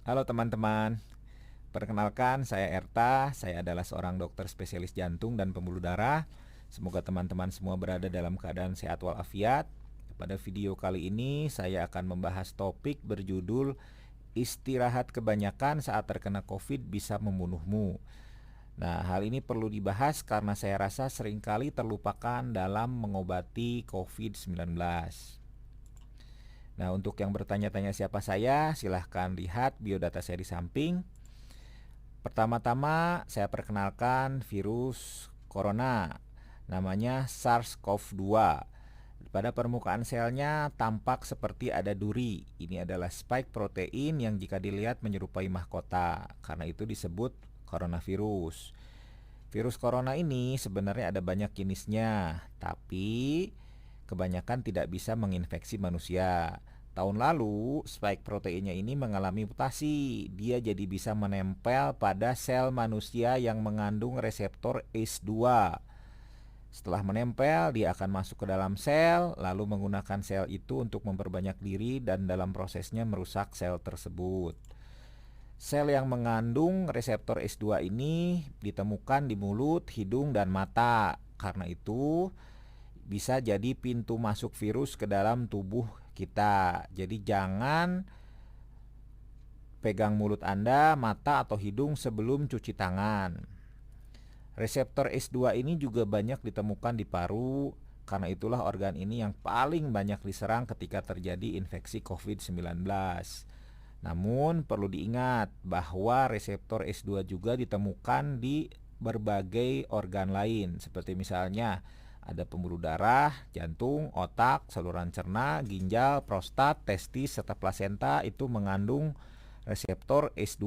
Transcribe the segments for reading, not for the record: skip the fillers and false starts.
Halo teman-teman, perkenalkan saya Erta, saya adalah seorang dokter spesialis jantung dan pembuluh darah. Semoga teman-teman semua berada dalam keadaan sehat walafiat. Pada video kali ini saya akan membahas topik berjudul istirahat kebanyakan saat terkena COVID bisa membunuhmu. Nah, hal ini perlu dibahas karena saya rasa seringkali terlupakan dalam mengobati COVID-19. Nah, untuk yang bertanya-tanya siapa saya, silahkan lihat biodata saya di samping. Pertama-tama saya perkenalkan virus corona, namanya SARS-CoV-2. Pada permukaan selnya tampak seperti ada duri. Ini adalah spike protein yang jika dilihat menyerupai mahkota. Karena itu disebut coronavirus. Virus corona ini sebenarnya ada banyak jenisnya, tapi kebanyakan tidak bisa menginfeksi manusia. Tahun lalu, spike proteinnya ini mengalami mutasi. Dia jadi bisa menempel pada sel manusia yang mengandung reseptor ACE2. Setelah menempel, dia akan masuk ke dalam sel, lalu menggunakan sel itu untuk memperbanyak diri dan dalam prosesnya merusak sel tersebut. Sel yang mengandung reseptor ACE2 ini ditemukan di mulut, hidung, dan mata. Karena itu, bisa jadi pintu masuk virus ke dalam tubuh kita. Jadi jangan pegang mulut Anda, mata, atau hidung sebelum cuci tangan. Reseptor ACE2 ini juga banyak ditemukan di paru, karena itulah organ ini yang paling banyak diserang ketika terjadi infeksi COVID-19. Namun perlu diingat bahwa reseptor ACE2 juga ditemukan di berbagai organ lain, seperti misalnya ada pembuluh darah, jantung, otak, saluran cerna, ginjal, prostat, testis, serta plasenta itu mengandung reseptor ACE2.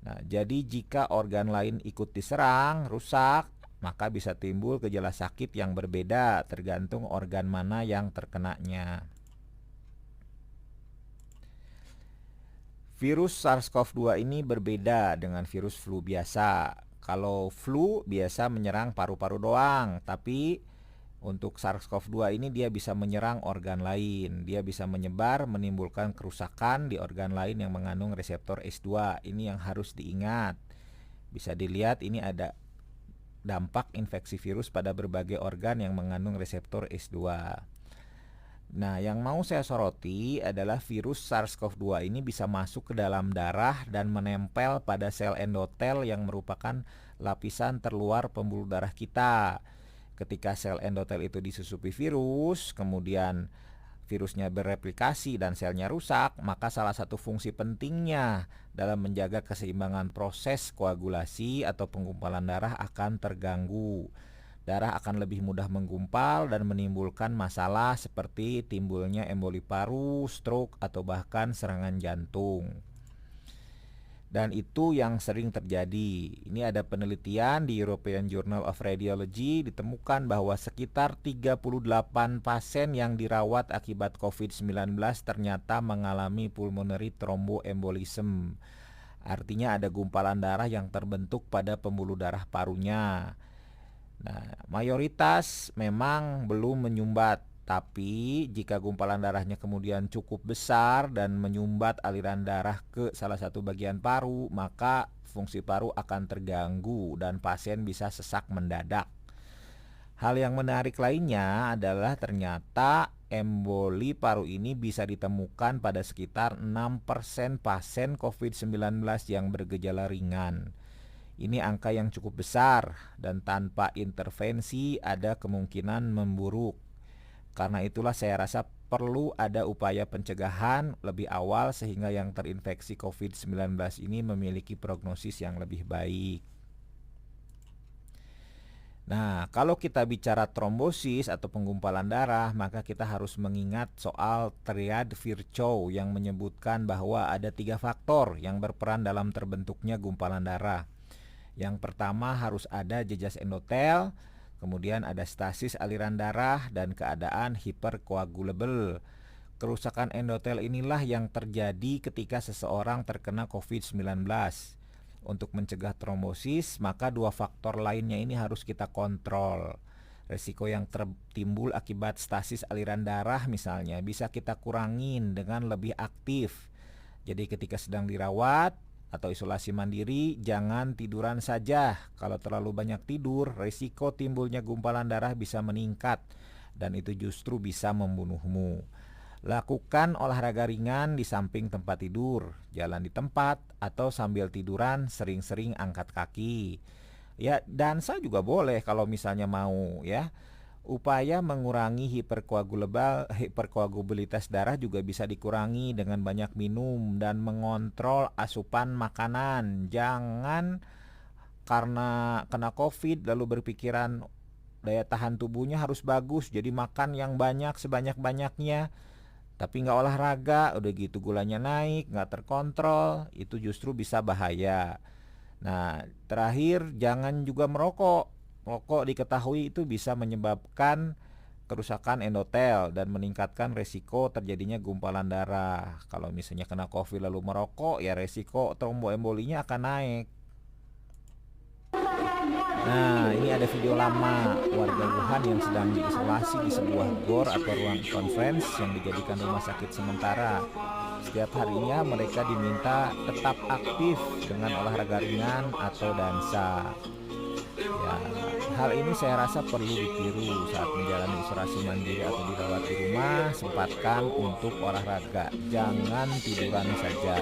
Nah, jadi jika organ lain ikut diserang, rusak, maka bisa timbul gejala sakit yang berbeda tergantung organ mana yang terkenanya. Virus SARS-CoV-2 ini berbeda dengan virus flu biasa. Kalau flu biasa menyerang paru-paru doang, tapi untuk SARS-CoV-2 ini dia bisa menyerang organ lain. Dia bisa menyebar, menimbulkan kerusakan di organ lain yang mengandung reseptor ACE2. Ini yang harus diingat. Bisa dilihat ini ada dampak infeksi virus pada berbagai organ yang mengandung reseptor ACE2. Nah, yang mau saya soroti adalah virus SARS-CoV-2 ini bisa masuk ke dalam darah dan menempel pada sel endotel yang merupakan lapisan terluar pembuluh darah kita. Ketika sel endotel itu disusupi virus, kemudian virusnya bereplikasi dan selnya rusak, maka salah satu fungsi pentingnya dalam menjaga keseimbangan proses koagulasi atau penggumpalan darah akan terganggu. Darah akan lebih mudah menggumpal dan menimbulkan masalah seperti timbulnya emboli paru, stroke, atau bahkan serangan jantung. Dan itu yang sering terjadi. Ini ada penelitian di European Journal of Radiology, ditemukan bahwa sekitar 38 pasien yang dirawat akibat COVID-19 ternyata mengalami pulmonary thromboembolism. Artinya ada gumpalan darah yang terbentuk pada pembuluh darah parunya. Nah, mayoritas memang belum menyumbat, tapi jika gumpalan darahnya kemudian cukup besar dan menyumbat aliran darah ke salah satu bagian paru, maka fungsi paru akan terganggu dan pasien bisa sesak mendadak. Hal yang menarik lainnya adalah ternyata emboli paru ini bisa ditemukan pada sekitar 6% pasien COVID-19 yang bergejala ringan. Ini angka yang cukup besar dan tanpa intervensi ada kemungkinan memburuk. Karena itulah saya rasa perlu ada upaya pencegahan lebih awal sehingga yang terinfeksi COVID-19 ini memiliki prognosis yang lebih baik. Nah, kalau kita bicara trombosis atau penggumpalan darah, maka kita harus mengingat soal triad Virchow yang menyebutkan bahwa ada 3 faktor yang berperan dalam terbentuknya gumpalan darah. Yang pertama harus ada jejas endotel, kemudian ada stasis aliran darah dan keadaan hipercoagulable. Kerusakan endotel inilah yang terjadi ketika seseorang terkena COVID-19. Untuk mencegah trombosis, maka 2 faktor lainnya ini harus kita kontrol. Resiko yang timbul akibat stasis aliran darah misalnya bisa kita kurangin dengan lebih aktif. Jadi ketika sedang dirawat atau isolasi mandiri, jangan tiduran saja. Kalau terlalu banyak tidur, risiko timbulnya gumpalan darah bisa meningkat dan itu justru bisa membunuhmu. Lakukan olahraga ringan di samping tempat tidur, jalan di tempat, atau sambil tiduran sering-sering angkat kaki. Ya, dansa juga boleh kalau misalnya mau ya. Upaya mengurangi hiperkoagulabilitas darah juga bisa dikurangi dengan banyak minum dan mengontrol asupan makanan. Jangan karena kena COVID lalu berpikiran daya tahan tubuhnya harus bagus, jadi makan yang banyak sebanyak-banyaknya. Tapi nggak olahraga, udah gitu gulanya naik, nggak terkontrol, itu justru bisa bahaya. Nah, terakhir jangan juga merokok. Merokok diketahui itu bisa menyebabkan kerusakan endotel dan meningkatkan resiko terjadinya gumpalan darah. Kalau misalnya kena COVID lalu merokok, ya resiko tromboembolinya akan naik. Nah, ini ada video lama warga Wuhan yang sedang diisolasi di sebuah gor atau ruang conference yang dijadikan rumah sakit sementara. Setiap harinya mereka diminta tetap aktif dengan olahraga ringan atau dansa. Ya, hal ini saya rasa perlu ditiru saat menjalani isolasi mandiri atau dirawat di rumah. Sempatkan untuk olahraga, jangan tiduran saja.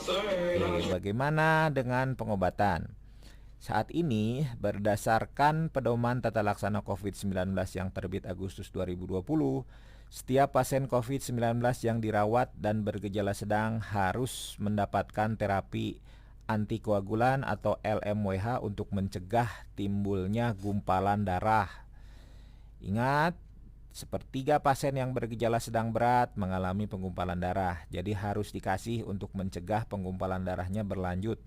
Oke, bagaimana dengan pengobatan? Saat ini, berdasarkan pedoman tata laksana COVID-19 yang terbit Agustus 2020, setiap pasien COVID-19 yang dirawat dan bergejala sedang harus mendapatkan terapi antikoagulan atau LMWH untuk mencegah timbulnya gumpalan darah. Ingat, sepertiga pasien yang bergejala sedang berat mengalami penggumpalan darah, jadi harus dikasih untuk mencegah penggumpalan darahnya berlanjut.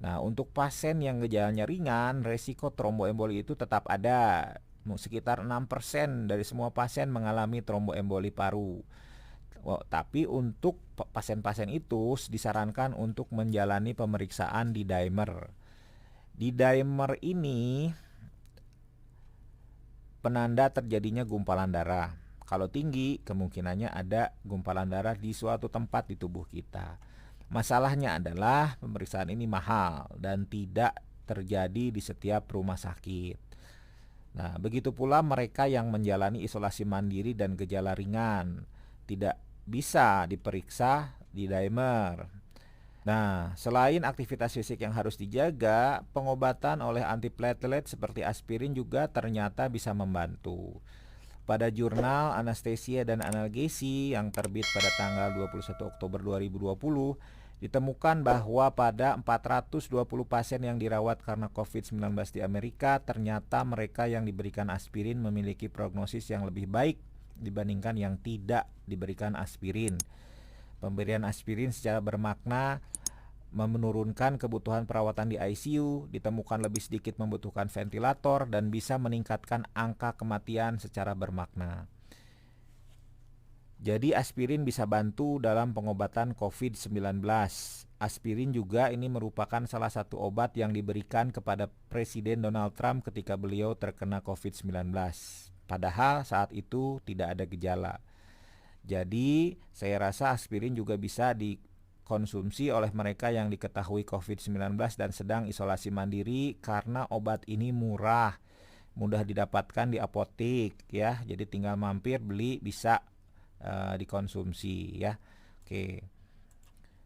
Nah, untuk pasien yang gejalanya ringan, resiko tromboemboli itu tetap ada. Sekitar 6% dari semua pasien mengalami tromboemboli paru. Tapi untuk pasien-pasien itu disarankan untuk menjalani pemeriksaan di dimer. Di dimer ini penanda terjadinya gumpalan darah. Kalau tinggi, kemungkinannya ada gumpalan darah di suatu tempat di tubuh kita. Masalahnya adalah pemeriksaan ini mahal dan tidak terjadi di setiap rumah sakit. Nah, begitu pula mereka yang menjalani isolasi mandiri dan gejala ringan tidak bisa diperiksa di dimer. Nah, selain aktivitas fisik yang harus dijaga, pengobatan oleh antiplatelet seperti aspirin juga ternyata bisa membantu. Pada jurnal Anestesia dan Analgesi yang terbit pada tanggal 21 Oktober 2020, ditemukan bahwa pada 420 pasien yang dirawat karena COVID-19 di Amerika, ternyata mereka yang diberikan aspirin memiliki prognosis yang lebih baik dibandingkan yang tidak diberikan aspirin. Pemberian aspirin secara bermakna menurunkan kebutuhan perawatan di ICU, ditemukan lebih sedikit membutuhkan ventilator, dan bisa meningkatkan angka kematian secara bermakna. Jadi aspirin bisa bantu dalam pengobatan COVID-19. Aspirin juga ini merupakan salah satu obat yang diberikan kepada Presiden Donald Trump ketika beliau terkena COVID-19. Padahal saat itu tidak ada gejala. Jadi saya rasa aspirin juga bisa dikonsumsi oleh mereka yang diketahui COVID-19 dan sedang isolasi mandiri karena obat ini murah, mudah didapatkan di apotek ya. Jadi tinggal mampir beli bisa dikonsumsi ya. Oke.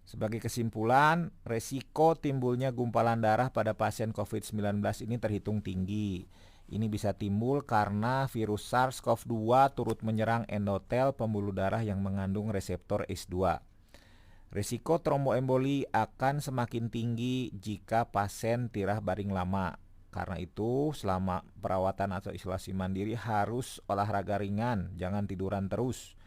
Sebagai kesimpulan, resiko timbulnya gumpalan darah pada pasien COVID-19 ini terhitung tinggi. Ini bisa timbul karena virus SARS-CoV-2 turut menyerang endotel pembuluh darah yang mengandung reseptor ACE2. Risiko tromboemboli akan semakin tinggi jika pasien tirah baring lama. Karena itu, selama perawatan atau isolasi mandiri harus olahraga ringan, jangan tiduran terus.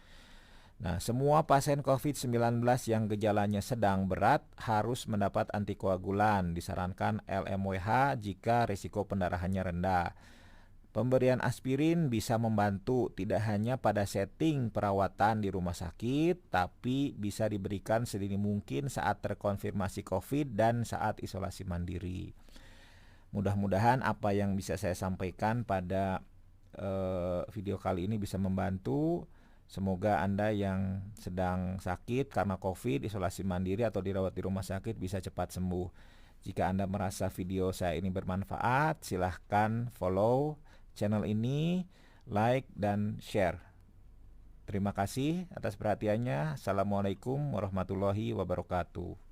Nah, semua pasien COVID-19 yang gejalanya sedang berat harus mendapat antikoagulan, disarankan LMWH jika risiko pendarahannya rendah. Pemberian aspirin bisa membantu tidak hanya pada setting perawatan di rumah sakit, tapi bisa diberikan sedini mungkin saat terkonfirmasi COVID dan saat isolasi mandiri. Mudah-mudahan apa yang bisa saya sampaikan pada video kali ini bisa membantu. Semoga Anda yang sedang sakit karena COVID, isolasi mandiri atau dirawat di rumah sakit bisa cepat sembuh. Jika Anda merasa video saya ini bermanfaat, silahkan follow channel ini, like, dan share. Terima kasih atas perhatiannya. Assalamualaikum warahmatullahi wabarakatuh.